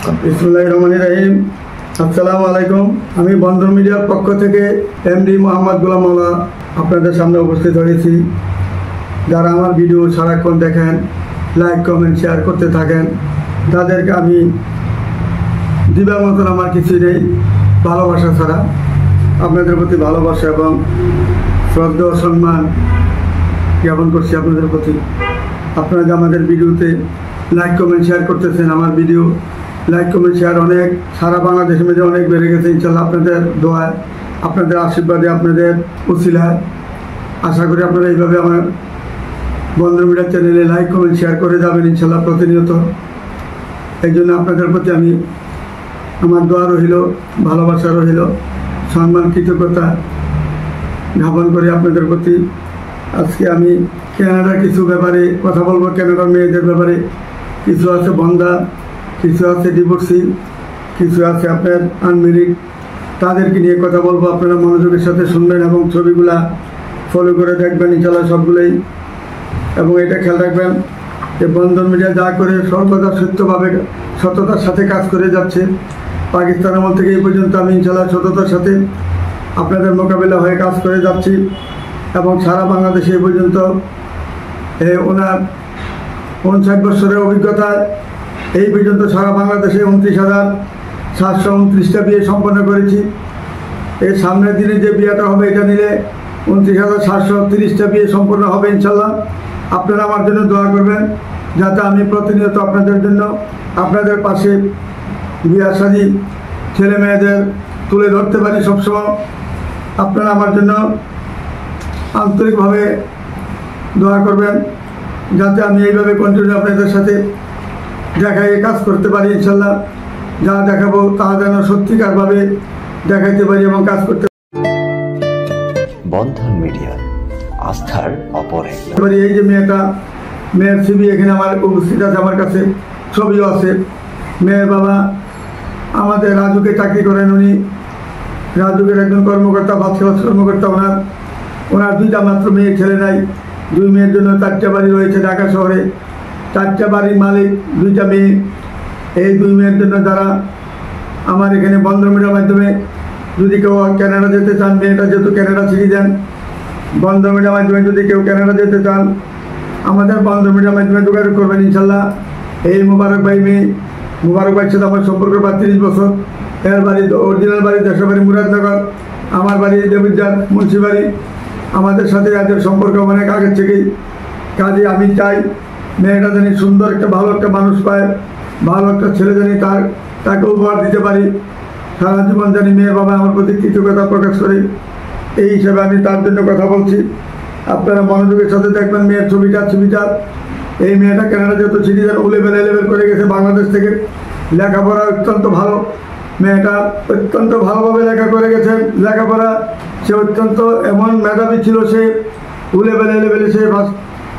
বিসমিল্লাহির রহমানির রহিম। আসসালামু আলাইকুম। আমি বন্ধন মিডিয়ার পক্ষ থেকে এমডি মোহাম্মদ গোলাম মাওলা আপনাদের সামনে উপস্থিত হয়েছি। যারা আমার ভিডিও সারাক্ষণ দেখেন, লাইক কমেন্ট শেয়ার করতে থাকেন, তাদেরকে আমি দিবার মতন আমার কিছু নেই, ভালোবাসা ছাড়া। আপনাদের প্রতি ভালোবাসা এবং শ্রদ্ধা ও সম্মান জ্ঞাপন করছি আপনাদের প্রতি। আপনারা যে আমাদের ভিডিওতে লাইক কমেন্ট শেয়ার করতেছেন, আমার ভিডিও লাইক কমেন্ট শেয়ার অনেক সারা বাংলাদেশের মধ্যে অনেক বেড়ে গেছে ইনশাল্লাহ। আপনাদের দোয়ায়, আপনাদের আশীর্বাদে, আপনাদের উছিলায় আশা করি আপনারা এইভাবে আমার বন্ধন মিডিয়া চ্যানেলে লাইক কমেন্ট শেয়ার করে যাবেন ইনশাল্লাহ প্রতিনিয়ত। এই জন্য আপনাদের প্রতি আমি আমার দোয়া রহিল, ভালোবাসা রহিল, সম্মান কৃতজ্ঞতা জ্ঞাপন করি আপনাদের প্রতি। আজকে আমি কানাডার কিছু ব্যাপারে কথা বলবো। কানাডার মেয়েদের ব্যাপারে কিছু আছে বন্ধা, কিছু আছে ডিভোর্সি, কিছু আছে আপনার আনমেরিড, তাদেরকে নিয়ে কথা বলবো। আপনারা মনোযোগের সাথে শুনবেন এবং ছবিগুলা ফলো করে দেখবেন ইনশাল্লাহ সবগুলোই। এবং এটা খেয়াল রাখবেন যে বন্ধন মিডিয়া যা করে সর্বদা সততার সাথে কাজ করে যাচ্ছে। পাকিস্তান আমল থেকে এই পর্যন্ত আমি ইনশাল্লাহ সততার সাথে আপনাদের মোকাবিলা হয়ে কাজ করে যাচ্ছি এবং সারা বাংলাদেশে এই পর্যন্ত ওনার 59 বছরের অভিজ্ঞতায় এই পর্যন্ত সারা বাংলাদেশে 29,729টা বিয়ে সম্পন্ন করেছি। এই সামনের দিনে যে বিয়েটা হবে এটা নিলে 29,730টা বিয়ে সম্পন্ন হবে ইনশাল্লাহ। আপনারা আমার জন্য দোয়া করবেন যাতে আমি প্রতিনিয়ত আপনাদের জন্য আপনাদের পাশে বিয়ে শাদী ছেলে মেয়েদের তুলে ধরতে পারি সবসময়। আপনারা আমার জন্য আন্তরিকভাবে দোয়া করবেন যাতে আমি এইভাবে কন্টিনিউ আপনাদের সাথে দেখাই কাজ করতে পারি ইনশাল্লাহ। যা দেখাবো তা যেন সত্যিকারভাবে দেখাইতে পারি এবং কাজ করতে বন্ধন মিডিয়া, আস্থার অপরে। এই যে মেয়ের ছবি এখানে আমার উপস্থিত আছে, আমার কাছে ছবিও আছে। মেয়ের বাবা আমাদের রাজুকে চাকরি করেন, উনি রাজুকের একজন কর্মকর্তা, ভাতখালাস কর্মকর্তা। ওনার 2টা মাত্র মেয়ে, ছেলে নাই। 2 মেয়ের জন্য 4টা বাড়ি রয়েছে ঢাকা শহরে। 4টা বাড়ির মালিক, 2টা মেয়ে। এই 2 মেয়ের জন্য যারা আমার এখানে বন্ধন মিডিয়ার মাধ্যমে যদি কেউ কানাডা যেতে চান, মেয়েটা যেহেতু কানাডা সিটিজেন, বন্ধন মিডিয়ার মাধ্যমে যদি কেউ কানাডা যেতে চান আমাদের বন্ধন মিডিয়ার মাধ্যমে যোগাযোগ করবেন ইনশাল্লাহ। এই মোবারক ভাই মেয়ে, মোবারক ভাইয়ের সাথে আমার সম্পর্ক 30 বছর। এর বাড়ি অরিজিনাল বাড়ি দেশের বাড়ি মুরাদনগর, আমার বাড়ি দেবিদ্যার মুন্সিবাড়ি। আমাদের সাথে এদের সম্পর্ক অনেক আগের থেকেই। কাজে আমি চাই মেয়েটা জানি সুন্দর একটা ভালো একটা মানুষ পায়, ভালো একটা ছেলে জানি তাকে উপহার দিতে পারি। সারা জীবন জানি মেয়ের বাবা আমার প্রতি কৃতজ্ঞতা প্রকাশ করে। এই হিসাবে আমি তার জন্য কথা বলছি। আপনারা মনোযোগের সাথে দেখবেন মেয়ের ছবিটা। এই মেয়েটা কানাডা যেহেতু সিটিজেন, লেভেল করে গেছে বাংলাদেশ থেকে। লেখাপড়া অত্যন্ত ভালো, মেয়েটা অত্যন্ত ভালোভাবে লেখা করে গেছে। লেখাপড়া সে অত্যন্ত এমন মেধাবী ছিল, সে লেভেলে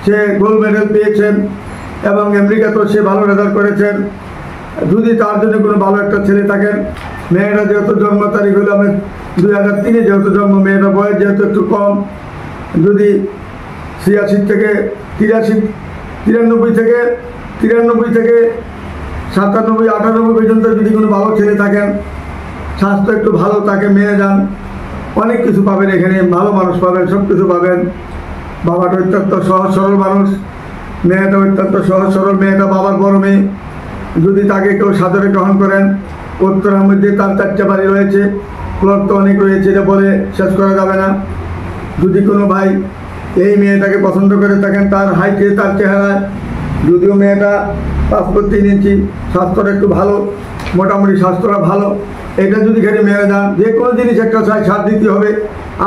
সে গোল্ড মেডেল পেয়েছেন এবং আমেরিকাতেও সে ভালো রেজাল্ট করেছেন। যদি তার জন্য কোনো ভালো একটা ছেলে থাকেন, মেয়েটা যেহেতু জন্ম তারিখ হলো আমি 2003-এ যেহেতু জন্ম, মেয়েটা বয়স যেহেতু একটু কম, যদি 93 থেকে 93 থেকে 97, 98 পর্যন্ত যদি কোনো ভালো ছেলে থাকেন, স্বাস্থ্য একটু ভালো থাকে, মেয়ে যান, অনেক কিছু পাবেন এখানে, ভালো মানুষ পাবেন, সব কিছু পাবেন। বাবাটা অত্যন্ত সহজ সরল মানুষ, মেয়েটা অত্যন্ত সহজ সরল। মেয়েটা বাবার বড় মেয়ে। যদি তাকে কেউ সাদরে গ্রহণ করেন, উত্তরের মধ্যে তার 4টা বাড়ি রয়েছে, প্লট তো অনেক রয়েছে, এটা বলে শেষ করা যাবে না। যদি কোনো ভাই এই মেয়েটাকে পছন্দ করে থাকেন, তার হাইটে, তার চেহারায়, যদিও মেয়েটা 5 ফুট 3 ইঞ্চি, স্বাস্থ্যটা একটু ভালো, মোটামুটি স্বাস্থ্যটা ভালো, এটা যদি এখানে মেয়ে যান, যে কোনো জিনিস একটা ছাড় দিতে হবে।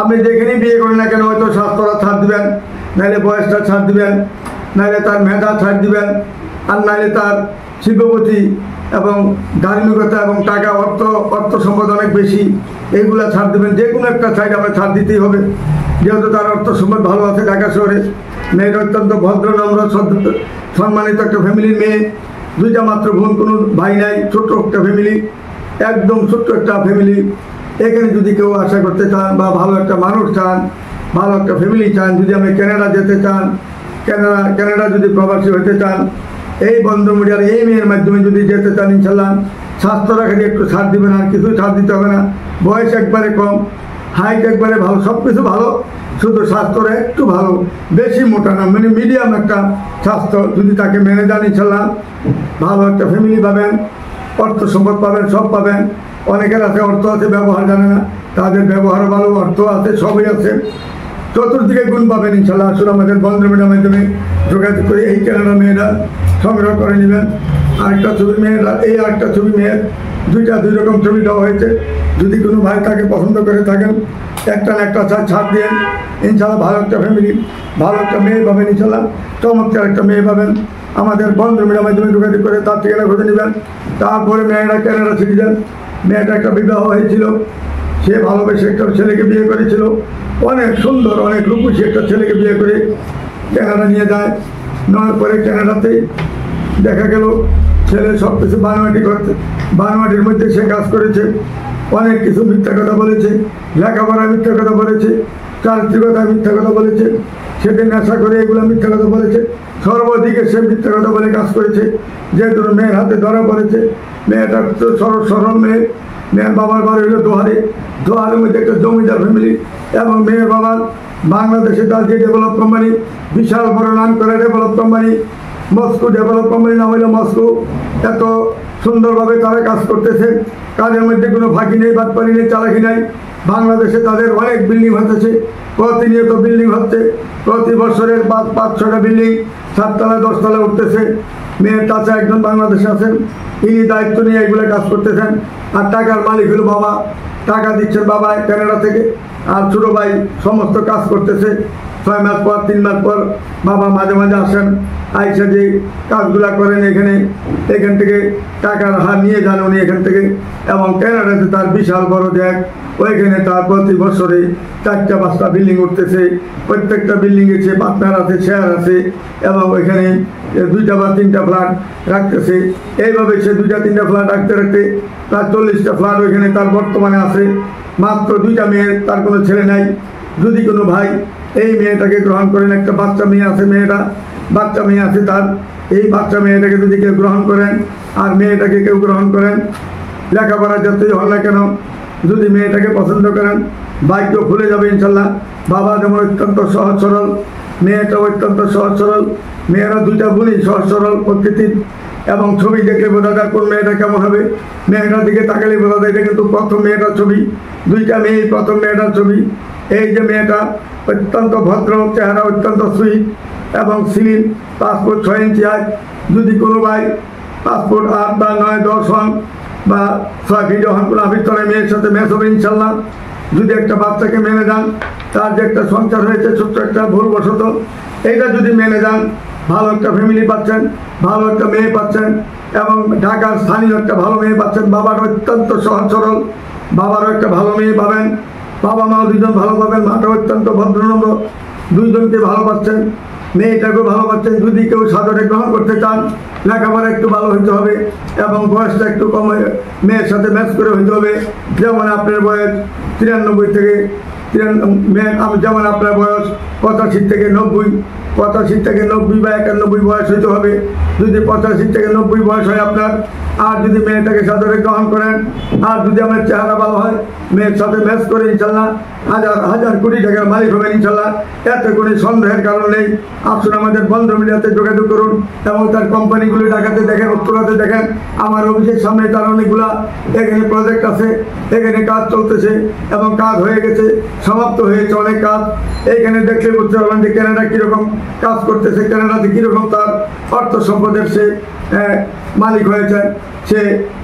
আপনি যেখানেই বিয়ে করেন না কেন, হয়তো স্বাস্থ্যটা ছাড় দিবেন, নাহলে বয়সটা ছাড় দিবেন, নাহলে তার মেধা ছাড় দিবেন, আর নাহলে তার শিল্পপতি এবং ধার্মিকতা এবং টাকা অর্থ সম্পদ অনেক বেশি, এইগুলা ছাড় দেবেন। যে কোনো একটা সাইড আমরা ছাড় দিতেই হবে, যেহেতু তার অর্থ সম্পদ ভালো আছে ঢাকা শহরে। মেয়েটা অত্যন্ত ভদ্র, নম্র, সম্মানিত একটা ফ্যামিলির মেয়ে। 2টা মাত্র বোন, কোনো ভাই নাই, ছোট্ট একটা ফ্যামিলি, একদম ছোট্ট একটা ফ্যামিলি। এখানে যদি কেউ আশা করতে চান বা ভালো একটা মানুষ চান, ভালো একটা ফ্যামিলি চান, যদি আপনি কানাডা যেতে চান, কানাডা যদি প্রবাসী হতে চান, এই বন্ধন মিডিয়ার এই মেয়ের মাধ্যমে যদি যেতে চান ইনশাল্লাহ স্বাস্থ্য রাখাতে একটু ছাড় দিবেন, আর কিছুই ছাড় দিতে হবে না। বয়স একবারে কম, হাইট একবারে ভালো, সব কিছু ভালো, শুধু স্বাস্থ্যটা একটু ভালো, বেশি মোটা না, মানে মিডিয়াম একটা স্বাস্থ্য। যদি তাকে মেনে যান ইনশাল্লাহ ভালো একটা ফ্যামিলি পাবেন, অর্থ সম্পদ পাবেন, সব পাবেন। অনেকের আছে অর্থ আছে, ব্যবহার জানে না, তাদের ব্যবহারও ভালো, অর্থ আছে, সবই আছে, চতুর্দিকে গুণ পাবেন ইনশাল্লাহ। আসলে আমাদের বন্ধু মেয়ের মাধ্যমে যোগাযোগ করে এই ক্যানাডা মেয়েরা সংগ্রহ করে নেবেন। আরেকটা ছবি মেয়েরা, এই আরেকটা ছবি মেয়ের, দুই রকম ছবি দেওয়া হয়েছে। যদি কোনো ভাই তাকে পছন্দ করে থাকেন, একটা না একটা ছাড় দিয়ে ইনশাল্লাহ ভালো একটা ফ্যামিলি, ভালো একটা মেয়ে পাবেন ইনশাল্লাহ, চমৎকার একটা মেয়ে পাবেন। আমাদের বন্ধু মেয়ের মাধ্যমে যোগাযোগ করে তার ঠিকানা খুঁজে নেবেন। তারপরে মেয়েরা ক্যানাডা সিটিজেন, মেয়েটা একটা বিবাহ হয়েছিল, সে ভালোবেসে একটা ছেলেকে বিয়ে করেছিল, অনেক সুন্দর অনেক রূপসী একটা ছেলেকে বিয়ে করে ক্যানাডা নিয়ে যায়। নেওয়ার পরে ক্যানাডাতেই দেখা গেল ছেলে সব কিছু বানোয়াটির মধ্যে সে কাজ করেছে, অনেক কিছু মিথ্যা কথা বলেছে, লেখাপড়া মিথ্যা কথা বলেছে, চারিত্রিকতা মিথ্যা কথা বলেছে, সেদিন নেশা করে এগুলো মিথ্যা কথা বলেছে, সর্বদিকে সে মিথ্যা কথা বলে কাজ করেছে। যেহেতু মেয়ের হাতে ধরা পড়েছে, মেয়েটা তো সরল মেয়ে, মেয়ের বাবার বাড়ি হলো দোহারের মধ্যে একটা জমিদার ফ্যামিলি, এবং মেয়ের বাবার বাংলাদেশে তার যে ডেভেলপ কোম্পানি, বিশাল বড় নাম করে develop company, Moscow develop company নাম হইলো মস্কো। এত সুন্দরভাবে তারা কাজ করতেছে, কাজের মধ্যে কোনো ফাঁকি নেই, বাটপানি নেই, চালাকি নাই। বাংলাদেশে তাদের অনেক বিল্ডিং হতেছে, প্রতিনিয়ত বিল্ডিং হচ্ছে, প্রতি বছরের 5-6টা বিল্ডিং 7তলা 10তলা উঠতেছে। মেয়ের চাচা একজন বাংলাদেশে আছেন, ইনি দায়িত্ব নিয়ে এগুলো কাজ করতেছেন। আর টাকার মালিক হলো বাবা, টাকা দিচ্ছেন বাবা ক্যানাডা থেকে, আর ছোটো ভাই সমস্ত কাজ করতেছে। 6 মাস পর 3 মাস পর বাবা মাঝে মাঝে আসেন, আইসা যে কাজগুলা করেন এখান থেকে টাকার হার নিয়ে যান উনি এখান থেকে। এবং ক্যানাডাতে তার বিশাল বড় দেখ, ওইখানে তার প্রতি বছরে 4টা-5টা বিল্ডিং উঠতেছে, প্রত্যেকটা বিল্ডিংয়ে সে পার্টনার আছে, শেয়ার আছে, এবং ওইখানে 2টা বা 3টা ফ্ল্যাট রাখতেছে। এইভাবে সে 2টা-3টা ফ্ল্যাট রাখতে প্রায় 40টা ফ্ল্যাট ওইখানে তার বর্তমানে আছে। মাত্র 2টা মেয়ে, তার কোনো ছেলে নাই। যদি কোনো ভাই এই মেয়েটাকে গ্রহণ করেন, একটা বাচ্চা মেয়ে আছে, বাচ্চা মেয়ে আছে তার, এই বাচ্চা মেয়েটাকে যদি কেউ গ্রহণ করেন, আর মেয়েটাকে কেউ গ্রহণ করেন, লেখাপড়া যতই হল না কেন, যদি মেয়েটাকে পছন্দ করেন, ভাগ্য খুলে যাবে ইনশাল্লাহ। বাবা যেমন অত্যন্ত সহজ সরল, মেয়েটাও অত্যন্ত সহজ সরল, মেয়েরা 2টা বোনই সহজ সরল প্রকৃতির। এবং ছবি দেখলে বোঝা যায় কোন মেয়েটা কেমন হবে, মেয়েটার দিকে তাকালে বোঝা যায়। এটা কিন্তু প্রথম মেয়েটার ছবি, 2টা মেয়ে প্রথম মেয়েটার ছবি। এই যে মেয়েটা অত্যন্ত ভদ্র, চেহারা অত্যন্ত সুইট এবং স্লিম, পাসপোর্ট 6 ইঞ্চি হাইট। যদি কোনো ভাই পাসপোর্ট 8 বা 9, 10 হন বা 6 ফিট হন, কোনো আবিষ্কারে মেয়ের সাথে ম্যাচ হবে ইনশাল্লাহ। যদি একটা বাচ্চাকে মেনে যান, তার যে একটা সংসার হয়েছে ছোট্ট একটা ভুলবশত, এইটা যদি মেনে যান, ভালো একটা ফ্যামিলি পাচ্ছেন, ভালো একটা মেয়ে পাচ্ছেন, এবং ঢাকার স্থানীয় একটা ভালো মেয়ে পাচ্ছেন। বাবার অত্যন্ত সহজ সরল, বাবারও একটা ভালো মেয়ে পাবেন, বাবা মাও 2জন ভালো পাবেন, মাটা অত্যন্ত ভদ্রনম্র, 2জনকে ভালো পাচ্ছেন, মেয়েটাকেও ভালো পাচ্ছেন। যদি কেউ সাদরে গ্রহণ করতে চান, লেখাপড়া একটু ভালো হইতে হবে এবং বয়সটা একটু কম, মেয়ের সাথে ম্যাচ করে হইতে হবে। যেমন আপনার বয়স 93 থেকে যেমন আপনার বয়স 85 থেকে 90, 85 থেকে 90 বা 91 বয়স হইতে হবে। যদি 85 থেকে 90 বয়স হয় আপনার, আর যদি মেয়েটাকে সাদরে গ্রহণ করেন, আর যদি আমার চেহারা ভালো হয়, মেয়ের সাথে ম্যাচ করে ইনশাল্লাহ হাজার কোটি টাকার মালিক হবেন ইনশাল্লাহ। এতে কোনো সন্দেহের কারণ নেই। আসুন আমাদের বন্ধু মিডিয়াতে যোগাযোগ করুন এবং তার কোম্পানিগুলি ঢাকাতে দেখেন, উত্তরাতে দেখেন। আমার অফিসের সামনে তার অনেকগুলা এখানে প্রজেক্ট আছে, এখানে কাজ চলতেছে এবং কাজ হয়ে গেছে, সমাপ্ত হয়েছে অনেক কাজ। এইখানে দেখলে বুঝতে পারবেন যে ক্যানাডা কীরকম কাজ করতেছে, ক্যানাডাতে কীরকম তার অর্থ সম্পদের সে মালিক হয়েছে। সে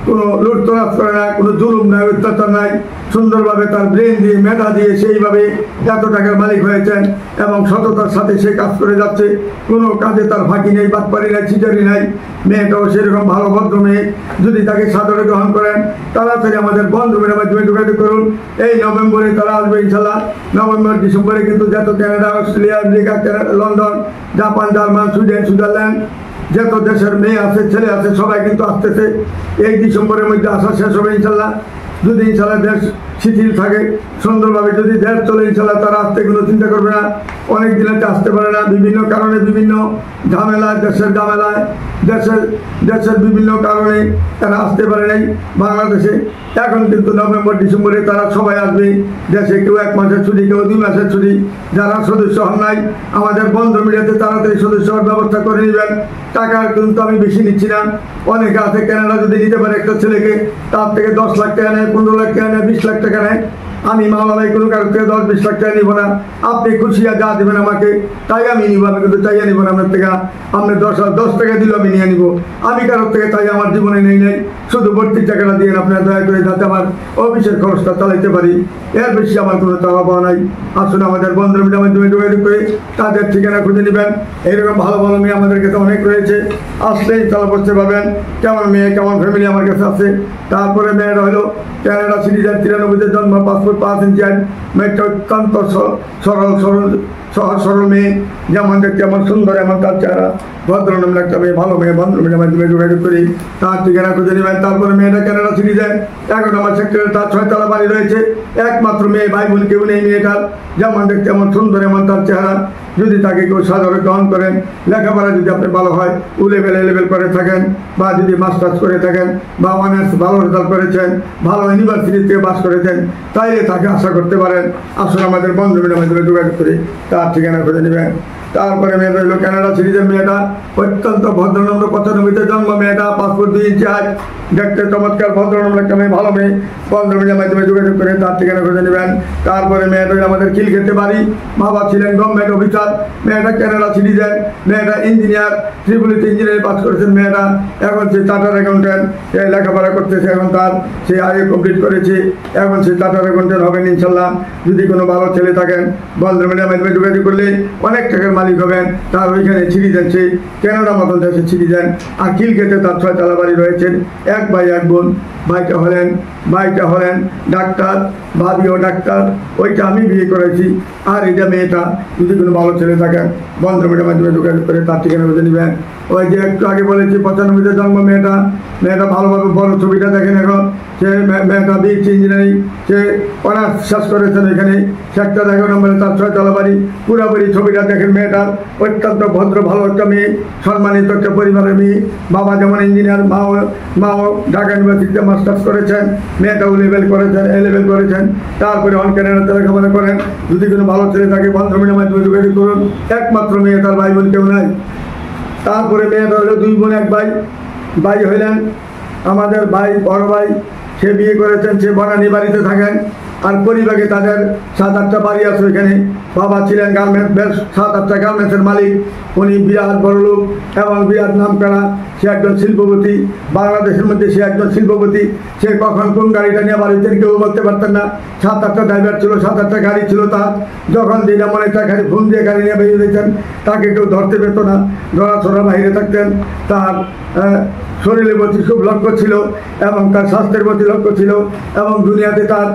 কোনো লুটতরাজ করে না, কোনো জুলুম নাই, অত্যাচার নাই, সুন্দরভাবে তার ব্রেন দিয়ে মেধা দিয়ে সেইভাবে এত টাকার মালিক হয়েছেন এবং সততার সাথে সে কাজ করে যাচ্ছে। কোনো কাজে তার ফাঁকি নেই, বাটপারি নাই, চিটারি নাই। মেয়েটাও সেরকম ভালো ভদ্র মেয়ে। যদি তাকে সাদরে গ্রহণ করেন, তাড়াতাড়ি আমাদের বন্ধুদের মাধ্যমে যোগাযোগ করুন। এই নভেম্বরে তারা আসবে ইনশাল্লাহ। নভেম্বর ডিসেম্বরে কিন্তু যত Canada, Australia, America, London, Japan, German, Sweden, Switzerland, যত দেশের মেয়ে আছে, ছেলে আছে, সবাই কিন্তু আসতেছে। এই ডিসেম্বরের মধ্যে আসা শেষ হবে ইনশাল্লাহ। যদি ইনশাল্লাহ দেশ শিথিল থাকে সুন্দরভাবে যদি দেশ চলে ইনশাল্লাহ তারা আসতে কোনো চিন্তা করবে না। অনেক দিন আসতে পারে না বিভিন্ন কারণে, বিভিন্ন ঝামেলায়, দেশের বিভিন্ন কারণে তারা আসতে পারে নাই বাংলাদেশে। এখন কিন্তু নভেম্বর ডিসেম্বরে তারা সবাই আসবে দেশে, কেউ 1 মাসের ছুটি, কেউ 2 মাসের ছুটি। যারা সদস্য হন নাই আমাদের বন্ধ মিডিয়াতে তাড়াতাড়ি সদস্য হওয়ার ব্যবস্থা করে নেবেন। টাকা কিন্তু আমি বেশি নিচ্ছি না। অনেকে আছে কানাডা যদি নিতে পারে একটা ছেলেকে, তার থেকে 10 লাখ টাকা নেয়, 15 লাখ টাকা নেয়, 20 লাখ টাকা নেয়। আমি মাওলা ভাই কোনো কারোর থেকে 10-20 লাখ টাকা নিব না। আপনি খুশি যা দেবেন আমাকে তাই আমি নিব, আমি কিন্তু চাইয়া নিব না আপনার থেকে। আপনি 10 টাকা দিলেও আমি নিয়ে নিব, আমি কারোর থেকে তাই আমার জীবনে নেই নাই। শুধু ভর্তির টাকাটা দিয়ে আপনার দয়া করে যাতে আমার অফিসের খরচটা চালাইতে পারি, এর বেশি আমার কোনো চাওয়া পাওয়া নাই। আসলে আমাদের বন্ধুর মিডিয়ার মাধ্যমে যোগাযোগ করে তাদের ঠিকানা খুঁজে নেবেন। এইরকম ভালো ভালো মেয়ে আমাদের কাছে অনেক রয়েছে, আসলেই তারা বুঝতে পারবেন কেমন মেয়ে, কেমন ফ্যামিলি আমার কাছে আছে। তারপরে মেয়েরা হলো কানাডা সিটিজেন, 93-তে জন্ম, পাসপোর্ট 5 ইঞ্চি, মেয়েটা অত্যন্ত সহজ সরল মেয়ে, যেমন দেখতে আমার সুন্দর, এমন তার চেহারা, ভদ্রনাম একটা মেয়ে, ভালো মেয়ে, বন্ধুর মিডিয়ার মাধ্যমে যোগাযোগ করি তার ঠিকানা খুঁজে নেবেন। তারপরে মেয়েটা কানাডা সিটিজেন, 1 নম্বর সেক্টরে, তার 6 তলা বাড়ি রয়েছে, একমাত্র মেয়ে, ভাই বোন কেউ নেই মেয়েটার, যেমন দেখতে এমন সুন্দর, এমন তার চেহারা। যদি তাকে কেউ সাদরে গ্রহণ করেন, লেখাপড়া যদি আপনি ভালো হয়, লেভেল করে থাকেন, বা যদি মাস্টার্স করে থাকেন, বা অনার্স ভালো রেজাল্ট করেছেন, ভালো ইউনিভার্সিটি থেকে পাস করেছেন, তাইলে তাকে আশা করতে পারেন। আসলে আমাদের বন্ধু মিডিয়ার মাধ্যমে যোগাযোগ করে তার ঠিকানা খুঁজে নেবেন। তারপরে মেয়ে রইল কানাডা সিটিজেন, মেয়েটা অত্যন্ত ভদ্রনম্র, 95-তে জন্ম, মেয়েটা পাসপোর্ট 2 ইঞ্চি, দেখতে চমৎকার, ভদ্রনম্র একটা মেয়ে, ভালো মেয়ে, বন্ধু মিডিয়ার মাধ্যমে যোগাযোগ করে তার ঠিকানা খুঁজে নেবেন। তারপরে মেয়ে রইল আমাদের খিলক্ষেতে বাড়ি, বাবা ছিলেন গভর্নমেন্ট অফিসার, মেয়েটা কানাডা সিটিজেন, মেয়েটা ইঞ্জিনিয়ার, ত্রিপুলিতে ইঞ্জিনিয়ারিং পাস করেছেন মেয়েটা, এখন সে চার্টার অ্যাকাউন্টেন্ট লেখাপড়া করতেছে, এখন তার সে আগে কমপ্লিট করেছে, এখন সে চার্টার অ্যাকাউন্টেন্ট হবেন ইনশাল্লাহ। যদি কোনো ভালো ছেলে থাকেন বন্ধু মিডিয়ার মাধ্যমে যোগাযোগ করলে অনেক টাকার মালিক হবেন। তার ওইখানে সিটিজেন, সে কানাডা মতন দেশে সিটিজেন। আর খিলক্ষেতে তার 6 তলা বাড়ি রয়েছেন, 1 ভাই 1 বোন। ভাইটা হলেন ডাক্তার, ভাবিও ডাক্তার, ওইটা আমি বিয়ে করেছি। আর এটা মেয়েটা, যদি কোনো ভালো ছেলে থাকেন বন্ধু মিডিয়ার মাধ্যমে যোগাযোগ করে তার ঠিকানা বুঝে নেবেন। ওই যে একটু আগে বলেছি 95-তে জন্ম, মেয়েটা ভালোভাবে বড় ছবিটা দেখেন। এখন সে মেয়েটা বিএসসি ইঞ্জিনিয়ারিং, সে অনার্স শেষ করেছেন এখানে, সেক্টর 11 নম্বরে, তার 6 তলা বাড়ি। পুরোপুরি ছবিটা দেখেন মেয়েটার, অত্যন্ত ভদ্র ভালো একটা মেয়ে, সম্মানিত একটা পরিবারের মেয়ে। বাবা যেমন ইঞ্জিনিয়ার, মাও ঢাকা ইউনিভার্সিটিতে মাস্টার্স করেছেন, মেয়েটাও A-level করেছেন। তারপরে অন ক্যানাডাতে লেখাপড়া করেন। যদি কোনো ভালো ছেলে থাকে বন্ধু মিডিয়ার মাধ্যমে যোগাযোগ করুন। একমাত্র মেয়ে, তার ভাই বোন কেউ নাই। তারপরে মেয়েটা হলো 2 বোন 1 ভাই। ভাই হইলেন আমাদের ভাই, বড় ভাই, সে বিয়ে করেছেন, সে বনানী বাড়িতে থাকেন। আর পরিবারে তাদের 7-8টা বাড়ি আছে ওইখানে। বাবা ছিলেন গার্মেন্টস, বেশ 7-8টা গার্মেন্টসের মালিক। উনি বিরাট বড় লোক এবং বিরাট নাম করা। সে একজন শিল্পপতি, বাংলাদেশের মধ্যে সে একজন শিল্পপতি। সে কখন কোন গাড়িটা নিয়ে বাড়িতেন কেউ বলতে পারতেন না। 7-8টা ড্রাইভার ছিল, 7-8টা গাড়ি ছিল তার। যখন যেটা মনে চায় খালি ফোন দিয়ে গাড়ি নিয়ে বেরিয়ে দিয়েছেন, তাকে কেউ ধরতে পেত না, ধরাছোড়া বাইরে থাকতেন। তার শরীরের প্রতি খুব লক্ষ্য ছিল এবং তার স্বাস্থ্যের প্রতি লক্ষ্য ছিল, এবং দুনিয়াতে তার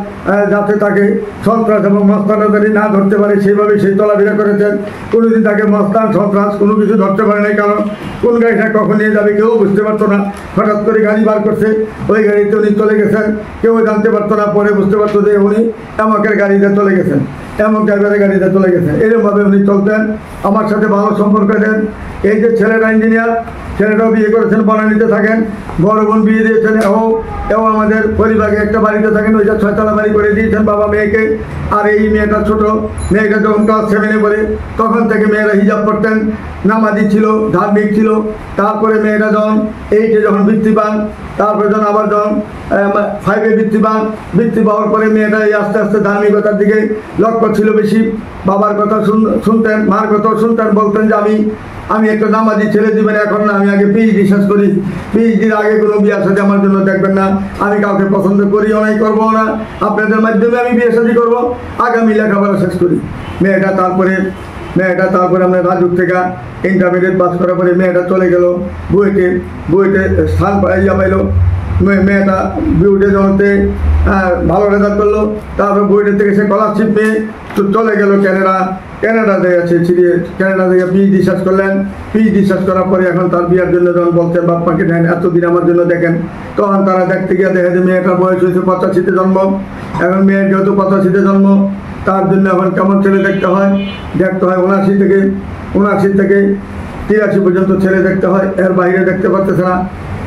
যাতে তাকে সন্ত্রাস এবং মস্তানি না ধরতে পারে সেইভাবে সেই চলাফেরা করেছেন। কোনোদিন তাকে মস্তান, সন্ত্রাস কোনো কিছু ধরতে পারে নাই, কারণ কোন গাড়িটা কখন নিয়ে যাবে কেউ বুঝতে পারতো না। হঠাৎ করে গাড়ি বার করছে, ওই গাড়িতে উনি চলে গেছেন, কেউ জানতে পারতো না। পরে বুঝতে পারতো যে উনি এমকের গাড়িতে চলে গেছেন, এমক ড্রাইভারের গাড়িতে চলে গেছেন। এরকমভাবে উনি চলতেন, আমার সাথে ভালো সম্পর্ক দেন। এই যে ছেলেটা ইঞ্জিনিয়ার, ছেলেটাও বিয়ে করেছেন, বনানীতে থাকেন। বড় বোন বিয়ে দিয়েছেন, এও আমাদের পরিবারে একটা বাড়িতে থাকেন। ওইটা 6 তলা বাড়ি করে দিয়েছেন বাবা মেয়েকে। আর এই মেয়েটা ছোট, মেয়েটা যখন ক্লাস 7-এ পড়ে তখন থেকে মেয়েরা হিজাব করতেন, নামাজি ছিল, ধার্মিক ছিল। তারপরে মেয়েরা যখন 8-এ যখন বৃত্তি পান, তারপরে যখন আবার যখন 5-এ বৃত্তি পাওয়ার পরে মেয়েটা আস্তে আস্তে ধার্মিকতার দিকে লক্ষ্য ছিল বেশি। বাবার কথা শুনতেন, মার কথাও শুনতেন। বলতেন যে আমি একটা নামাজি ছেলে দিবেন এখন না, আমি আগে পিএইচডি শেষ করি, পিএইচডির আগে কোনো বিয়ে শাদী আমার জন্য দেখবেন না, আমি কাউকে পছন্দ করিও নাই, করবো না, আপনাদের মাধ্যমে আমি বিয়ে শাদী করবো, আগে আমি লেখাপড়া শেষ করি। মেয়েটা তারপরে আমরা রাজুক থেকে ইন্টারমিডিয়েট পাস করার পরে মেয়েটা চলে গেল বুয়েটে স্থান পাইল। মেয়েটা বিউটে জনতে ভালো রেজাল্ট করলো। তারপর বুয়েটের থেকে সে স্কলারশিপ পেয়ে চলে গেল ক্যানাডাতে আছে, ক্যানাডা থেকে পিএইচডি শেষ করলেন। পিএইচডি শেষ করার পরে এখন তার বিয়ার জন্য যখন বলছেন বাপ্পাকে নেন, এতদিন আমার জন্য দেখেন, তখন তারা দেখতে গিয়ে দেখে যে মেয়েটার বয়স হয়েছে 85-তে জন্ম। এখন মেয়ের যেহেতু 85-তে জন্ম, তার জন্য এখন কেমন ছেলে দেখতে হয় 79 থেকে 83 পর্যন্ত ছেলে দেখতে হয়, এর বাইরে দেখতে পারতেছে না,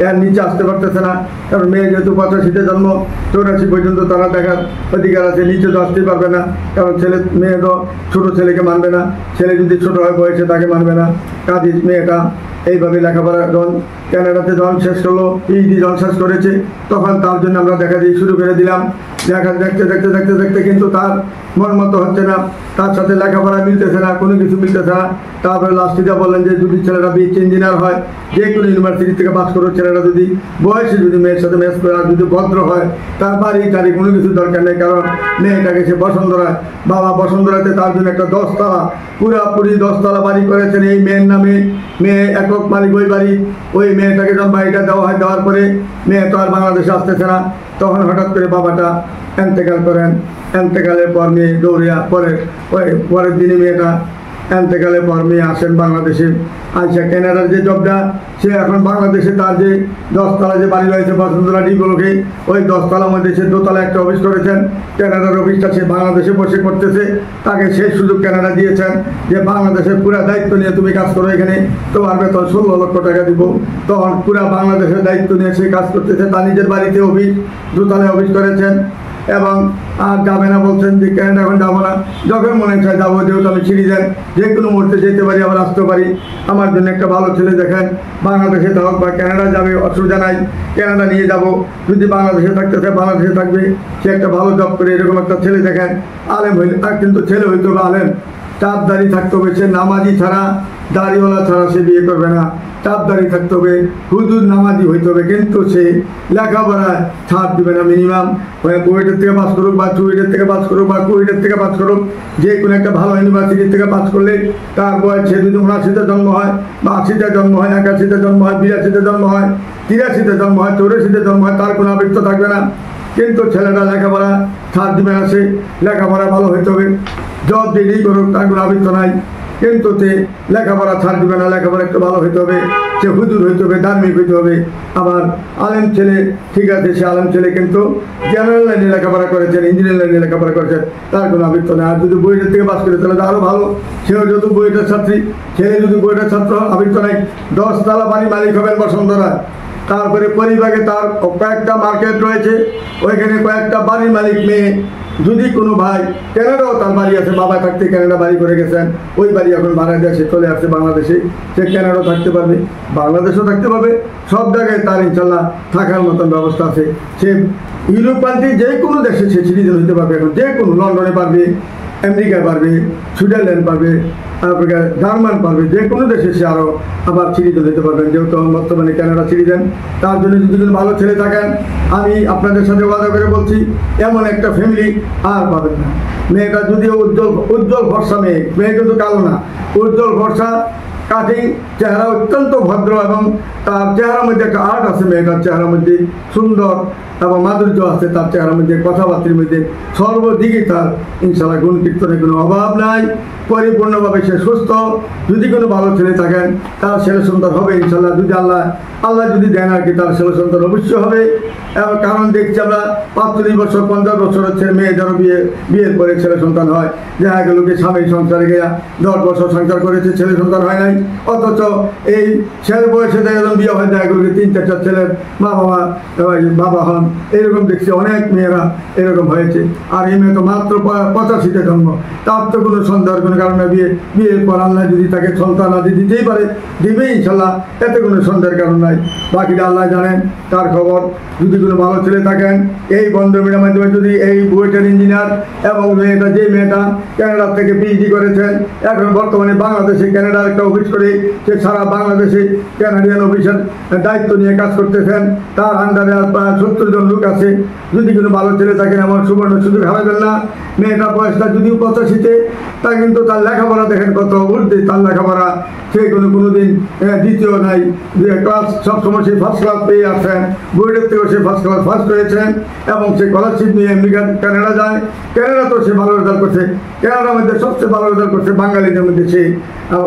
এর নিচে আসতে পারতেছে না। কারণ মেয়ে যেহেতু 85-তে জন্ম, 84 পর্যন্ত তারা দেখার অধিকার আছে, নিচে তো আসতেই পারবে না। কারণ মেয়ে তো ছোটো ছেলেকে মানবে না, ছেলে যদি ছোটো হয় বয়সে তাকে মানবে না। কাজী মেয়েটা এইভাবে লেখাপড়া যখন ক্যানাডাতে যখন শেষ করলো, পিএইচডি যখন শেষ করেছে, তখন তার জন্য আমরা দেখা দিয়ে শুরু করে দিলাম। দেখতে কিন্তু তার মন মতো হচ্ছে না, তার সাথে লেখাপড়া মিলতেছে না, কোনো কিছু মিলতেছে না। তারপরে লাস্টে বললেন যে যদি ছেলেটা বিএসসি ইঞ্জিনিয়ার হয়, যে কোনো ইউনিভার্সিটি থেকে পাস করো, ছেলেটা যদি বয়সে যদি মেয়ের সাথে ম্যাচ করে আর যদি ভদ্র হয়, তার বাড়ি টাড়ি কোনো কিছু দরকার নেই। কারণ মেয়েটাকে সে বসুন্ধরায়, বাবা বসুন্ধরাতে তার জন্য একটা 10তলা, পুরাপুরি 10তলা বাড়ি করেছেন এই মেয়ের নামে। মেয়ে একক মালিক ওই বাড়ি। ওই মেয়েটাকে যখন বাড়িটা দেওয়া হয়, দেওয়ার পরে মেয়ে তো আর বাংলাদেশে আসতেছে না, তখন হঠাৎ করে বাবাটা এন্তেকাল করেন। এন্তেকালের পর মেয়ে দৌড়িয়া পরের দিনে মেয়েটা এন্তেকালের পর মেয়ে আসেন বাংলাদেশে। আচ্ছা, ক্যানাডার যে জবটা, সে এখন বাংলাদেশে তার যে 10তলা যে বাড়ি রয়েছে বসুন্ধরা ডিগুলোকে, ওই 10তলার মধ্যে সে 2তলা একটা অফিস করেছেন। ক্যানাডার অফিসটা সে বাংলাদেশে বসে করতেছে। তাকে সেই সুযোগ ক্যানাডা দিয়েছেন যে বাংলাদেশের পুরো দায়িত্ব নিয়ে তুমি কাজ করো, এখানে তোমার বেতন 16 লক্ষ টাকা দিব। তখন পুরো বাংলাদেশের দায়িত্ব নিয়ে সে কাজ করতেছে। তার নিজের বাড়িতে অফিস, 2তলায় অফিস করেছেন। এবং আর যাবে না বলছেন যে ক্যানাডা এখন যাবো না, যখন মনে চায় যাবো, যেহেতু আমি সিটিজেন, যে কোনো মুহূর্তে যেতে পারি, আবার আসতে পারি। আমার জন্য একটা ভালো ছেলে দেখেন, বাংলাদেশে থাকুক বা ক্যানাডা যাবে, অসুবিধা নাই, ক্যানাডা নিয়ে যাব। যদি বাংলাদেশে থাকতে চায় বাংলাদেশে থাকবে, সে একটা ভালো জব করে, এরকম একটা ছেলে দেখেন। আলেম হইলে, আর কিন্তু ছেলে হইতে হবে আলেম, চাপ দাড়ি থাকতে হবে, সে নামাজি ছাড়া, দাড়িওয়ালা ছাড়া সে বিয়ে করবে না। চাপ দাড়ি থাকতে হবে, হুজুর নামাজি হইতে হবে, কিন্তু সে লেখাপড়ায় ছাড় দিবে না। মিনিমাম কুয়েটের থেকে পাস করুক বা চুয়েটের থেকে পাস করুক বা কুয়েটের থেকে পাস করুক, যে কোনো একটা ভালো ইউনিভার্সিটির থেকে পাস করলে তার বয়স, সে যদি 79-তে জন্ম হয় বা 80-তে জন্ম হয়, 81-তে জন্ম হয়, 82-তে জন্ম হয়, 83-তে জন্ম হয়, 84-তে জন্ম হয়, তার কোনো আবৃত্ত থাকবে না। কিন্তু ছেলেটা লেখাপড়া ছাড় দিবে না, সে লেখাপড়া ভালো হইতে হবে, যত দেরি করুক তার কোনো আবৃত্ত নাই। কিন্তু সে লেখাপড়া ছাড় দিবে না, লেখাপড়া একটু ভালো হইতে হবে, সে হুজুর হইতে হবে, ধার্মিক হইতে হবে। আবার আলেম ছেলে, ঠিক আছে, সে আলেম ছেলে, কিন্তু জেনারেল লাইনে লেখাপড়া করেছেন, ইঞ্জিনিয়ার লাইনে লেখাপড়া করেছেন, তার কোনো আবৃত্ত নেই। আর যদি বইটার থেকে পাস করে তাহলে আরও ভালো, সেও যেহেতু বইটার ছাত্রী, ছেলে যদি বইটার ছাত্র, আবৃত্ত নাই। 10তলা বাড়ি মালিক হবেন বসুন্ধরা। তারপরে পরিবাগে তার কয়েকটা মার্কেট রয়েছে, ওইখানে কয়েকটা বাড়ির মালিক মেয়ে। যদি কোনো ভাই, ক্যানাডাও তার বাড়ি আছে, বাবা থাকতে ক্যানাডা বাড়ি করে গেছেন, ওই বাড়ি এখন ভাড়া দিয়ে সে চলে আসছে বাংলাদেশে, সে ক্যানাডাও থাকতে পারবে, বাংলাদেশেও থাকতে পারবে, সব জায়গায় তার ইনশাল্লাহ থাকার মতন ব্যবস্থা আছে। সে ইউরোপ কান্ট্রি যে কোনো দেশে সে সিটিজেন হতে পারবে, এখন যে কোনো, লন্ডনে পারবে, আমেরিকায় পারবে, সুইজারল্যান্ড পারবে, আফ্রিকা, জার্মান পারবে, যে কোনো দেশে সে আরও আবার সিটিজেন হতে পারবেন। যেহেতু বর্তমানে ক্যানাডা সিটিজেন, তার জন্য যদি কোনো ভালো ছেলে থাকেন, আমি আপনাদের সাথে ওয়াদা করে বলছি, এমন একটা ফ্যামিলি আর পাবেন না। মেয়েটা যদিও উজ্জ্বল ভরসা মেয়ে কিন্তু কালো না, উজ্জ্বল ভরসা, কাটিং, চেহারা অত্যন্ত ভদ্র, এবং তার চেহারার মধ্যে একটা আর্ট আছে, মেয়েটার চেহারার মধ্যে সুন্দর এবং মাধুর্য আছে, তার চেহারার মধ্যে, কথাবার্তার মধ্যে, সর্বদিকে তার ইনশাল্লাহ গুণ কীর্তনের কোনো অভাব নাই, পরিপূর্ণভাবে সে সুস্থ। যদি কোনো ভালো ছেলে থাকেন, তার ছেলে সন্তান হবে ইনশাল্লাহ, যদি আল্লাহ যদি দেন আর কি, তার ছেলে সন্তান অবশ্যই হবে। কারণ দেখছি আমরা 45 বছর 50 বছর হচ্ছে মেয়ে যারা বিয়ের পরে ছেলে সন্তান হয়, দেখা গেল কি স্বামীর সংসারে গিয়া 10 বছর সংসার করেছে, ছেলে সন্তান হয় নাই। অথচ এই ছেলে বয়সে দেখা গেল বিয়ে হয়, দেখা গেল 3-4টা ছেলের বাবা হন, এরকম দেখছি অনেক মেয়েরা এরকম হয়েছে। আর এই মেয়ে তো মাত্র 85-তে জন্ম, তার তো কোনো সন্দেহের কোনো কারণে বিয়ের পর আল্লাহ যদি তাকে সন্তান আদি দিতেই পারে, দিবে ইনশাল্লাহ, এতে কোনো সন্দেহের কারণ নাই। বাকিটা আল্লাহ জানেন তার খবর। যদি কোনো ভালো ছেলে থাকেন, এই বন্ধ মিডিয়ার মাধ্যমে যদি এই বুয়েটের ইঞ্জিনিয়ার এবং মেয়েটা, যে মেয়েটা ক্যানাডা থেকে পিএইচডি করেছেন, এখন বর্তমানে বাংলাদেশে ক্যানাডার একটা অফিস অফিস করে সে সারা বাংলাদেশে ক্যানাডিয়ান অফিসের দায়িত্ব নিয়ে কাজ করতেছেন। তার আন্ডারে প্রায় 70 জন লোক আছে। যদি কোনো ভালো ছেলে থাকেন এমন সুবর্ণ সুযোগ হারাবেন না। মেয়েটার বয়সটা যদিও 85-তে, তা কিন্তু তার লেখাপড়া দেখেন কত উর্ধে তার লেখাপড়া। সে কোনোদিন দ্বিতীয় নাই, ক্লাস সবসময় সে ফার্স্ট ক্লাস পেয়ে আসছেন। বোর্ডের থেকেও সে ফার্স্ট হয়েছেন এবং সে স্কলারশিপ নিয়ে আমেরিকা কানাডা যায়। কানাডাতেও সে ভালো রেজাল্ট করছে। কানাডার মধ্যে সবচেয়ে ভালো রেজাল্ট করছে বাঙালিদের মধ্যে সে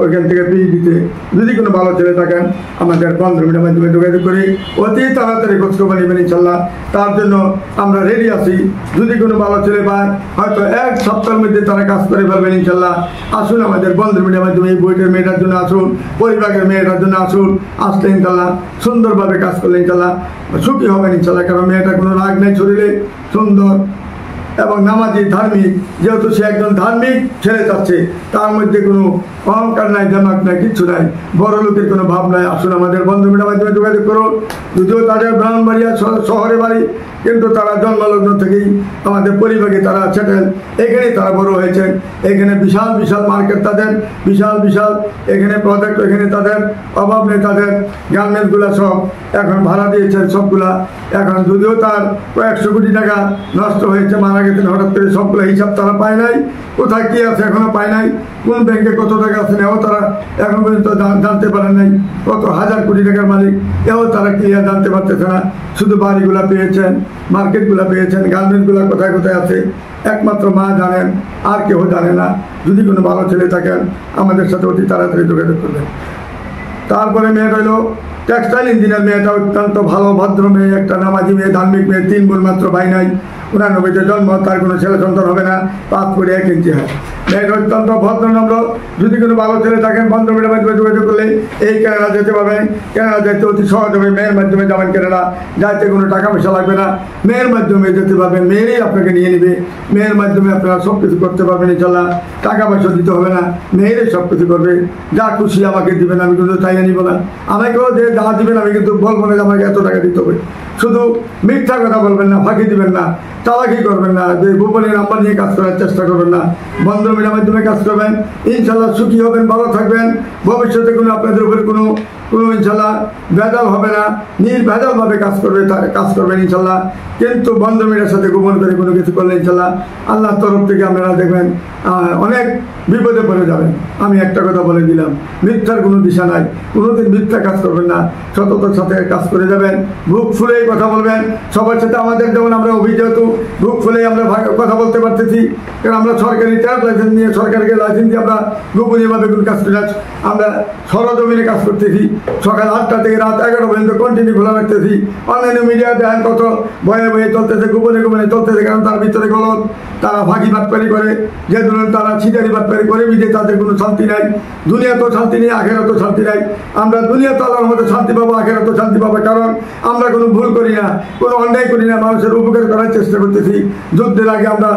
ওইখান থেকে পিএইচডিতে। যদি কোনো ভালো ছেলে থাকেন আমাদের 15 মিনিটের মাধ্যমে যোগাযোগ করি, অতি তাড়াতাড়ি খোঁজখবর নেবেন ইনশাল্লাহ। তার জন্য আমরা রেডি আছি। যদি কোনো ভালো ছেলে পায় হয়তো 1 সপ্তাহের মধ্যে তারা কাজ করে ফেলবেন ইনশাল্লাহ। আসুন আমাদের 15 মিনিটের মাধ্যমে এই বইটার মেয়েটার জন্য আসুন, পরিবারের মেয়েটার জন্য আসুন। আসলে ইনশাল্লাহ সুন্দরভাবে কাজ করলে ইনশাল্লাহ সুখী হবেন ইনশাল্লাহ। কারণ মেয়েটা কোনো রাগ নেই শরীরে, সুন্দর এবং নামাজি ধার্মিক। যেহেতু সে একজন ধার্মিক ছেলে চাচ্ছে, তার মধ্যে কোনো অহংকার নাই, জামাক নাই, কিচ্ছু নাই, বড় লোকের কোনো ভাব নাই। আসুন আমাদের 15 মিনিটের মাধ্যমে যোগাযোগ করুন। যদিও তাদের ব্রাহ্মণবাড়িয়া শহরে বাড়ি, কিন্তু তারা জন্মলগ্ন থেকেই আমাদের পরিবারে তারা সেটেল। এখানেই তারা বড় হয়েছেন। এখানে বিশাল বিশাল মার্কেট তাদের, বিশাল বিশাল এখানে প্রজেক্ট, এখানে তাদের অভাব নেই। তাদের গার্মেন্টসগুলো সব এখন ভাড়া দিয়েছেন সবগুলা। এখন যদিও তার কয়েকশো কোটি টাকা নষ্ট হয়েছে, মারা গেছেন হঠাৎ করে, সবগুলো হিসাব তারা পায় নাই। কোথায় কী আছে এখনও পায় নাই। কোন ব্যাংকে কত টাকা আছে এও তারা এখন পর্যন্ত জানতে পারেন নাই। কত হাজার কোটি টাকার মালিক এও তারা ক্লিয়ার জানতে পারতেছে না। শুধু বাড়িগুলা পেয়েছেন, মার্কেটগুলো পেয়েছেন, গার্মেন্টসগুলো কোথায় কোথায় আছে একমাত্র মা জানেন, আর কেউ জানে না। যদি কোনো ভালো ছেলে থাকেন আমাদের সাথে অতি তাড়াতাড়ি যোগাযোগ করবেন। তারপরে মেয়েটা হলো টেক্সটাইল ইঞ্জিনিয়ার। মেয়েটা অত্যন্ত ভালো ভদ্র মেয়ে, একটা নামাজি মেয়ে, ধার্মিক মেয়ে। 3 বোন মাত্র, ভাই নাই। 99-তে জন্ম, তার কোনো ছেলে সন্তান হবে না। 5 ফুট 1 ইঞ্চি হয়। মেয়েটা অত্যন্ত ভদ্র নম্র। যদি কোনো ভালো ছেলে থাকেন 15 মিনিটের মাধ্যমে যোগাযোগ করলে এই কানাডা যেতে পারবেন। কানাডা যেতে অতি সহজ হবে। মেয়ের মাধ্যমে যাবেন কানাডা, যাইতে কোনো টাকা পয়সা লাগবে না। মেয়ের মাধ্যমে যেতে পারবেন, মেয়েরই আপনাকে নিয়ে নেবে। মেয়ের মাধ্যমে আপনারা সব কিছু করতে পারবেন ইনশাল্লাহ। টাকা পয়সা দিতে হবে না, মেয়েরই সব কিছু করবে। যা খুশি আমাকে দিবেন, আমি কিন্তু চাইলে নিব না। আমাকেও যে যা দিবেন আমি কিন্তু বলবো না যে আমাকে এত টাকা দিতে হবে। শুধু মিথ্যা কথা বলবেন না, ফাঁকি দিবেন না, চালাকি করবেন না, যে গোপনে নাম্বার নিয়ে কাজ করার চেষ্টা করবেন না। 15 মিনিটের মাধ্যমে কাজ করবেন, ইনশাল্লাহ সুখী হবেন, ভালো থাকবেন। ভবিষ্যতে কোনো আপনাদের উপরে কোনো ইনশাল্লাহ ভেজাল হবে না। নির্ভেজালভাবে কাজ করবেন ইনশাল্লাহ। কিন্তু 15 মিনিটের সাথে গোপন করে কোনো কিছু করলে ইনশাল্লাহ আল্লাহর তরফ থেকে আপনারা দেখবেন অনেক বিপদে পড়ে যাবেন। আমি একটা কথা বলে দিলাম, মিথ্যার কোনো দিশা নাই। কোনোদিন মিথ্যা কাজ করবেন না, সততার সাথে কাজ করে যাবেন। বুক ফুলেই কথা বলবেন সবার সাথে। আমাদের যেমন আমরা অভিযোগ বুক ফুলেই আমরা কথা বলতে পারতেছি, কারণ আমরা সরকারি ট্রেড লাইসেন্স নিয়ে, সরকারকে লাইসেন্স দিয়ে আমরা গোপনীয়ভাবে কোনো কাজ করে আমরা সরজমিনে কাজ করতেছি। সকাল 8টা থেকে রাত 11 পর্যন্ত কন্টিনিউ খোলা রাখতেছি। অনলাইনে মিডিয়া দেখেন কত ভয়ে ভয়ে চলতেছে, গোপনে গোপনে চলতেছে। কারণ তার ভিতরে গলত, তারা ফাঁকি বাটপারি করে, যে ধরুন তারা ছিটারি বাটপারি করে, বিধে তাদের কোনো শান্তি নাই। দুনিয়াতেও শান্তি নেই, আখেরাতেও শান্তি নাই। আমরা দুনিয়াতে আল্লাহর মধ্যে শান্তি পাবো, আখেরাতেও শান্তি পাবো। কারণ আমরা কোনো ভুল করি না, কোনো অন্যায় করি না, মানুষের উপকার করার চেষ্টা করতেছি। যুদ্ধের আগে আমরা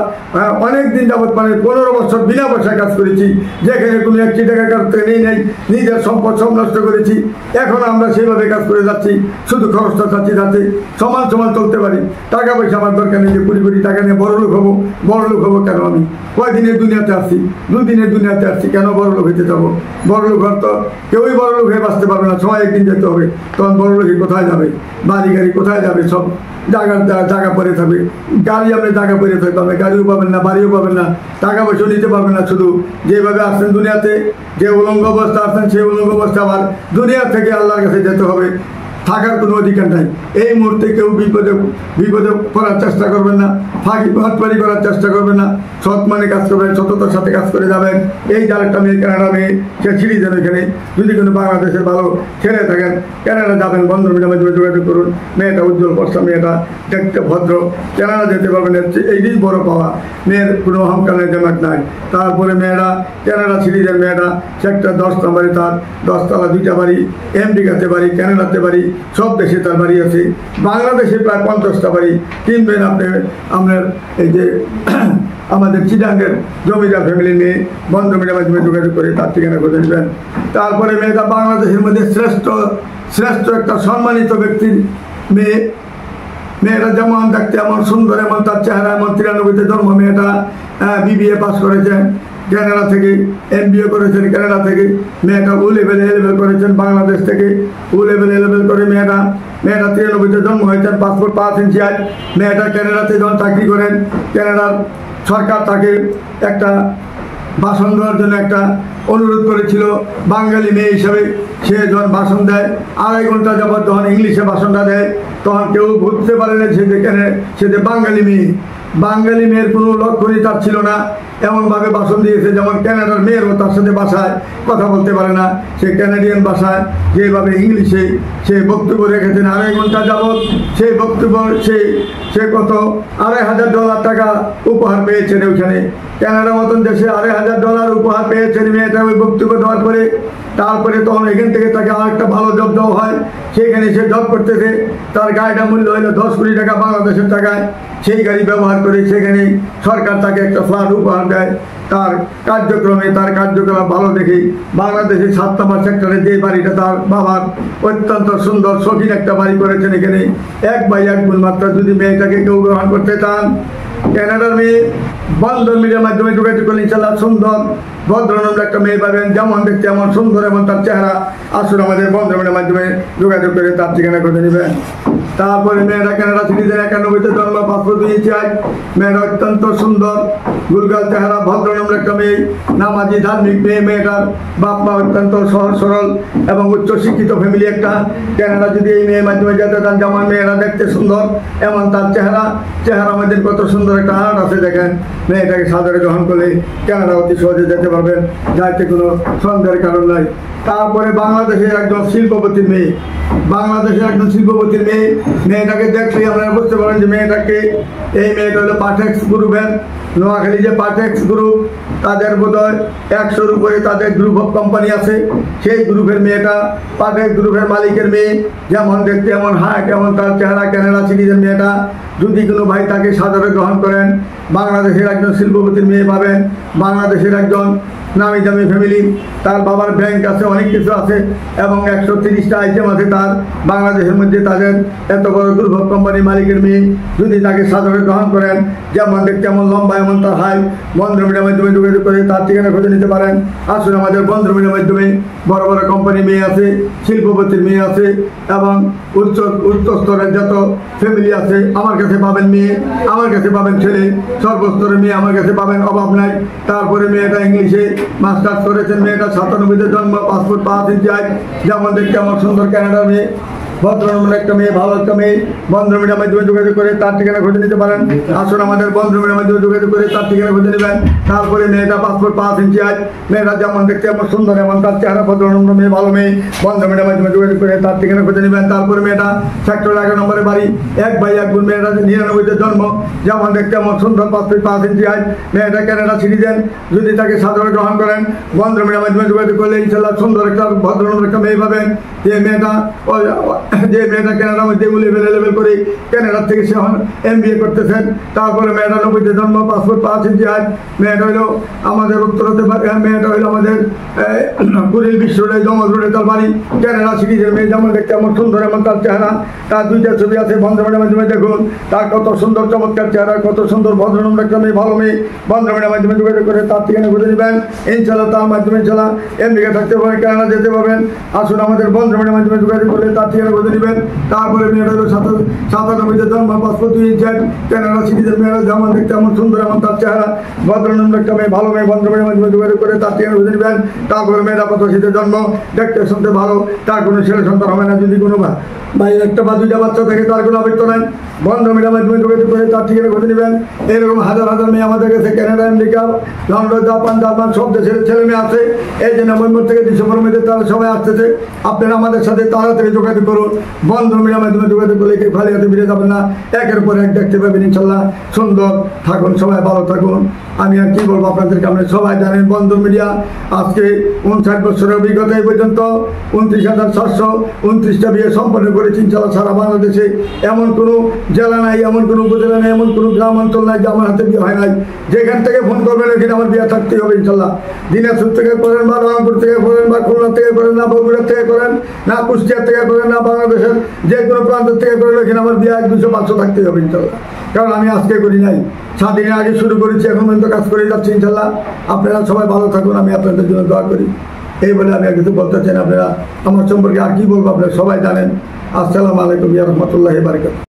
অনেক দিন যাবৎ 15 বছর বিনা পয়সায় কাজ করেছি, যেখানে কোনো 1 টাকা করতে নেই নাই, নিজের সম্পদ সব নষ্ট করেছি। এখন আমরা সেইভাবে কাজ করে যাচ্ছি, শুধু খরচটা চাচ্ছি যাতে সমান সমান চলতে পারি। টাকা পয়সা আমার দরকার নেই যে কোটি কোটি টাকা নিয়ে বড় লোক হবো। বড় লোক হবো কেন? আমি কয়দিনের দুনিয়াতে আসছি, 2 দিনের দুনিয়াতে আসছি, কেন বড় লোক হইতে যাবো? বড় লোক হয়তো কেউই বড় লোক হয়ে বাঁচতে পারবে না, সময় একদিন যেতে হবে। তখন বড় লোকে কোথায় যাবে? বাড়ি গাড়ি কোথায় যাবে? সব জায়গা পরে থাকবে। গাড়ি আপনি জায়গা পরে থাকবে, আপনি গাড়িও পাবেন না, বাড়িও পাবেন না, টাকা পয়সাও নিতে পারবেন না। শুধু যেভাবে আসছেন দুনিয়াতে, যে উলঙ্গ অবস্থা আসছেন, সেই উলঙ্গ অবস্থা আবার দুনিয়া থেকে আল্লাহর কাছে যেতে হবে। থাকার কোনো অধিকার নাই। এই মুহূর্তে কেউ বিপদে করার চেষ্টা করবেন না, ফাঁকি বাটপারি করার চেষ্টা করবেন না। সৎ মানে কাজ করবেন, সততার সাথে কাজ করে যাবেন। এই যার একটা মেয়ে কানাডা মেয়ে, সে ছিঁড়ি দেন এখানে। যদি কোনো বাংলাদেশের ভালো ছেলে থাকেন কানাডা যাবেন, 15 মিনিটের মাধ্যমে যোগাযোগ করুন। মেয়েটা উজ্জ্বল বর্ষা, মেয়েটা দেখতে ভদ্র, কানাডা যেতে পারবেন। এইটাই বড় পাওয়া। মেয়ের কোনো অহংকার নেই, জামাক নাই। তারপরে মেয়েরা কানাডা সিরিজের মেয়েটা, সেক্টর 10 নম্বরে তার 10 তলা 2টা বাড়ি, আমেরিকাতে বাড়ি, কানাডাতে বাড়ি, সব দেশে তার বাড়ি আছে। বাংলাদেশে প্রায় 50টা বাড়ি কিনবেন আপনি। আপনার এই যে আমাদের চিটাঙ্গের জমিদার ফ্যামিলি নিয়ে 15 মিনিটের মাধ্যমে যোগাযোগ করে তার ঠিকানা করে নেবেন। তারপরে মেয়েটা বাংলাদেশের মধ্যে শ্রেষ্ঠ একটা সম্মানিত ব্যক্তির মেয়ে। মেয়েটা যেমন দেখতে এমন সুন্দর, এমন তার চেহারা, এমন 93-তে জন্ম। মেয়েটা BBA পাস করেছেন, কানাডা থেকে MBA করেছেন, কানাডা থেকে মেয়েটা ও লেভেল এ লেভেল করেছেন, বাংলাদেশ থেকে ও লেভেল এ লেভেল করে মেয়েটা 93-তে জন্ম হয়েছেন, পাসপোর্ট 5 ইঞ্চি আজ। মেয়েটা কানাডাতে যখন চাকরি করেন, কানাডার সরকার তাকে একটা ভাষণ দেওয়ার জন্য একটা অনুরোধ করেছিল বাঙালি মেয়ে হিসাবে। সে যখন ভাষণ দেয় 2.5 ঘন্টা যাবৎ যখন ইংলিশে ভাষণটা দেয়, তখন কেউ বুঝতে পারে না সে যে বাঙালি মেয়ে। বাঙালি মেয়ের কোনো লক্ষণই তার ছিল না, এমনভাবে ভাষণ দিয়েছে যেমন কানাডার মেয়েরও তার সাথে ভাষায় কথা বলতে পারে না। সে কানাডিয়ান ভাষায় যেভাবে ইংলিশে সে বক্তব্য রেখেছেন 2.5 ঘন্টা যাবৎ, সেই বক্তব্য সে কত $2,500 টাকা উপহার পেয়েছেন ওইখানে। কানাডার মতন দেশে $2,500 উপহার পেয়েছেন মেয়েটা ওই বক্তব্য দেওয়ার পরে। তারপরে তখন এখান থেকে তাকে আরেকটা ভালো জব দেওয়া হয়, সেখানে সে জব করতেছে। তার গাড়িটা মূল্য হলো 10 কোটি টাকা বাংলাদেশের টাকায়। সেই গাড়ি ব্যবহার করে সেখানে সরকার তাকে একটা ফ্ল্যাট উপহার দেয়। তার কার্যক্রমে তার কার্যকলাপ ভালো দেখে বাংলাদেশের 7 নম্বর সেক্টরে যে বাড়িটা তার বাবার অত্যন্ত সুন্দর শৌখিন একটা বাড়ি করেছেন এখানে 1/1 গুণ মাত্র। যদি মেয়েটাকে কেউ গ্রহণ করতে চান, কানাডার মেয়ে বন্ধন মিডিয়ার মাধ্যমে যোগাযোগ করলে ইনশাল্লাহ সুন্দর ভদ্রনম্র একটা মেয়ে পাবেন, যেমন দেখতে এমন সুন্দর এবং তার চেহারা। আসুন আমাদের বন্ধন মিডিয়ার মাধ্যমে যোগাযোগ করে তার ঠিকানা করে নেবেন। তারপরে মেয়েরা কানাডা সিটিজেন, 91-তে জন্ম, পাসপোর্ট 2 ইঞ্চি আজ। মেয়েরা অত্যন্ত সুন্দর গুলগাল চেহারা, ভদ্রনম্র একটা মেয়ে, নামাজি ধার্মিক মেয়ে। মেয়েটার বাপ মা অত্যন্ত সহজ সরল এবং উচ্চ শিক্ষিত ফ্যামিলি একটা। কানাডা যদি এই মেয়ের মাধ্যমে যেতে চান, যেমন মেয়েরা দেখতে সুন্দর এমন তার চেহারা মধ্যে কত সুন্দর একটা হাট আছে দেখেন। মেয়েটাকে সাদরে গ্রহণ করলে কানাডা অতি সহজে যেতে পারবেন, যাইতে কোনো সন্দেহের কারণ নাই। তারপরে বাংলাদেশের একজন শিল্পপতির মেয়ে, বাংলাদেশের একজন শিল্পপতির মেয়ে। মেয়েটাকে দেখলেই আপনারা বুঝতে পারেন যে মেয়েটাকে, এই মেয়েটা হলো পাটেক্স গ্রুপের, নোয়াখালী যে পাটেক্স গ্রুপ, তাদের বোধহয় 100-র উপরে তাদের গ্রুপ অফ কোম্পানি আছে। সেই গ্রুপের মেয়েটা, পাটেক্স গ্রুপের মালিকের মেয়ে, যেমন দেখতে এমন হাট এমন তার চেহারা। কানাডা সিটিজেন মেয়েটা। যদি কোনো ভাই তাকে সাদরে গ্রহণ করেন, বাংলাদেশের একজন শিল্পপতির মেয়ে পাবেন, বাংলাদেশের একজন নামি দামি ফ্যামিলি, তার বাবার ব্যাংক আছে, অনেক কিছু আছে এবং 130টা আইটেম আছে তার বাংলাদেশের মধ্যে। তাদের এত বড় গ্রুপ অফ কোম্পানির মালিকের মেয়ে যদি তাকে সাদরে গ্রহণ করেন, যেমন দেখতে এমন লম্বা এমন তার হাই, বন্ধন মিডিয়ার মাধ্যমে যোগাযোগ করে তার ঠিকানা খুঁজে নিতে পারেন। আসুন আমাদের বন্ধন মিডিয়ার মাধ্যমে বড় বড় কোম্পানির মেয়ে আছে, শিল্পপতির মেয়ে আছে এবং উচ্চ স্তরের যত ফ্যামিলি আছে আমার কাছে পাবেন মেয়ে, আমার কাছে পাবেন ছেলে, সর্বস্তরের মেয়ে আমার কাছে পাবেন, অভাব নাই। তারপরে মেয়েটা ইংলিশে মাস্টার্স করেছেন। মেয়েটা 97-তে জন্ম, পাসপোর্ট 5 ইঞ্চি আজ। যেমন দেখতে আমার সুন্দর কানাডার মেয়ে, ভদ্রনম্র একটা মেয়ে, ভালো একটা মেয়ে। বন্ধন মিডিয়ার মাধ্যমে যোগাযোগ করে তার ঠিকানা খুঁজে নিতে পারেন। আসুন আমাদের বন্ধন মিডিয়ার মাধ্যমে যোগাযোগ করে তার ঠিকানা খুঁজে নেবেন। তারপরে মেয়েটা পাসপোর্ট 5 ইঞ্চি আজ। মেয়েটা যেমন দেখতে এমন সুন্দর এমন তার চেহারা, ভদ্রনম্র মেয়ে, ভালো মেয়ে। বন্ধন মিডিয়ার মাধ্যমে যোগাযোগ করে তার ঠিকানা খুঁজে নেবেন। তারপরে মেয়েটা সেক্টর 11 নম্বরে বাড়ি, 1/1 গুণ। মেয়েটা 99-তে জন্ম, যেমন দেখতে এমন সুন্দর, পাসপোর্ট 5 ইঞ্চি আজ। মেয়েটা কানাডা সিটিজেন। যদি তাকে সাদরে গ্রহণ করেন, বন্ধন মিডিয়ার মাধ্যমে যোগাযোগ করলে ইনশাল্লাহ সুন্দর একটা ভদ্রনম্র একটা মেয়ে পাবেন। যে মেয়েটা কানাডার মধ্যে লেভেল করে কানাডার থেকে সে MBA করতেছেন। তারপরে মেয়েটা 90-তে জন্ম, পাসপোর্ট 5 ইঞ্চি আজ। মেয়েটা হইলো আমাদের উত্তরতে, মেয়েটা হইলো আমাদের কুড়িল বিশ্ব রোডে, জমজ রোডে তার বাড়ি। কানাডা সিটিজের মেয়ে, যেমন দেখতে এমন সুন্দর এমন তার চেহারা। তার 2টা ছবি আছে বন্ধন মিডিয়ার মাধ্যমে দেখুন। তার কত সুন্দর চমৎকার চেহারা, কত সুন্দর ভদ্রনম্র একটা মেয়ে, ভালো মেয়ে। বন্ধন মিডিয়ার মাধ্যমে যোগাযোগ করে তার ঠিকানা খুঁজে নেবেন। ইনশাল্লাহ তার মাধ্যমে ইনশাল্লাহ আমেরিকা থাকতে পারেন, কানাডা যেতে পারবেন। আসুন আমাদের বন্ধন মিডিয়ার মাধ্যমে যোগাযোগ করলে তার ঠিকানা খুঁজে নেবেন। তারপরে মেয়েটা হলো 97-তে জন্ম, পাসপোর্ট 2 ইঞ্চি। কানাডা সিটিজেন মেয়েরা, যেমন দেখতে এমন সুন্দর এমন তার চেহারা, ভদ্রনম্র একটা মেয়ে, ভালো মেয়ে। বন্ধন মিডিয়ার মাধ্যমে যোগাযোগ করে তার ঠিকানা খুঁজে নেবেন। তারপরে মেয়েটা 85-তে জন্ম, দেখতে শুনতে ভালো, তার কোনো ছেলে সন্তান হবে না। যদি কোনো ভাই একটা বা 2টা বাচ্চা থাকে, তার কোনো আবৃত্ত নাই। বন্ধন মিডিয়ার মাধ্যমে যোগাযোগ করে তার ঠিকানা খুঁজে নেবেন। এরকম হাজার হাজার মেয়ে আমাদের কাছে কানাডা, আমেরিকা, লন্ডন, জাপান সব দেশের ছেলে মেয়ে আছে। এই যে নভেম্বর থেকে ডিসেম্বরের মধ্যে তারা সবাই আসতেছে। আপনারা আমাদের সাথে তাড়াতাড়ি যোগাযোগ করুন। বন্ধন মিডিয়ার মাধ্যমে যোগাযোগ করলে কেউ খালি হাতে ফিরে যাবেন না, একের পর এক দেখতে পাবেন ইনশাল্লাহ। সুন্দর থাকুন, সবাই ভালো থাকুন। আমি আর কি বলবো আপনাদেরকে, আপনি সবাই জানেন বন্ধন মিডিয়া আজকে 59 বছরের অভিজ্ঞতা এই পর্যন্ত 29,729টা বিয়ে সম্পন্ন করেছি ইনশাল্লাহ সারা বাংলাদেশে। এমন কোনো জেলা নাই, এমন কোনো উপজেলা নাই, এমন কোনো গ্রাম অঞ্চল নাই যে আমার হাতে বিয়ে হয় নাই। যেখান থেকে ফোন করবেন ওখানে আমার বিয়ে থাকতেই হবে ইনশাল্লাহ। দিনাজপুর থেকে করেন, বা রংপুর থেকে করেন, বা খুলনা থেকে করেন, না বগুড়া থেকে করেন, না কুষ্টিয়া থেকে করেন, না বাংলাদেশের যে কোনো প্রান্ত থেকে করেন, ওখানে আমার বিয়ে 100-200-500 থাকতেই হবে ইনশাল্লাহ। কারণ আমি আজকে করি নাই, 7 দিনের আগে শুরু করেছি, এখন পর্যন্ত কাজ করে যাচ্ছি ইনশাল্লাহ। আপনারা সবাই ভালো থাকুন, আমি আপনাদের জন্য দোয়া করি। এই বলে আমি আর কিছু বলতে চাই না। আপনারা আমার সম্পর্কে আর কি বলবো, আপনারা সবাই জানেন। আসসালামু আলাইকুম ওয়া রাহমাতুল্লাহি ওয়া বারাকাতুহু।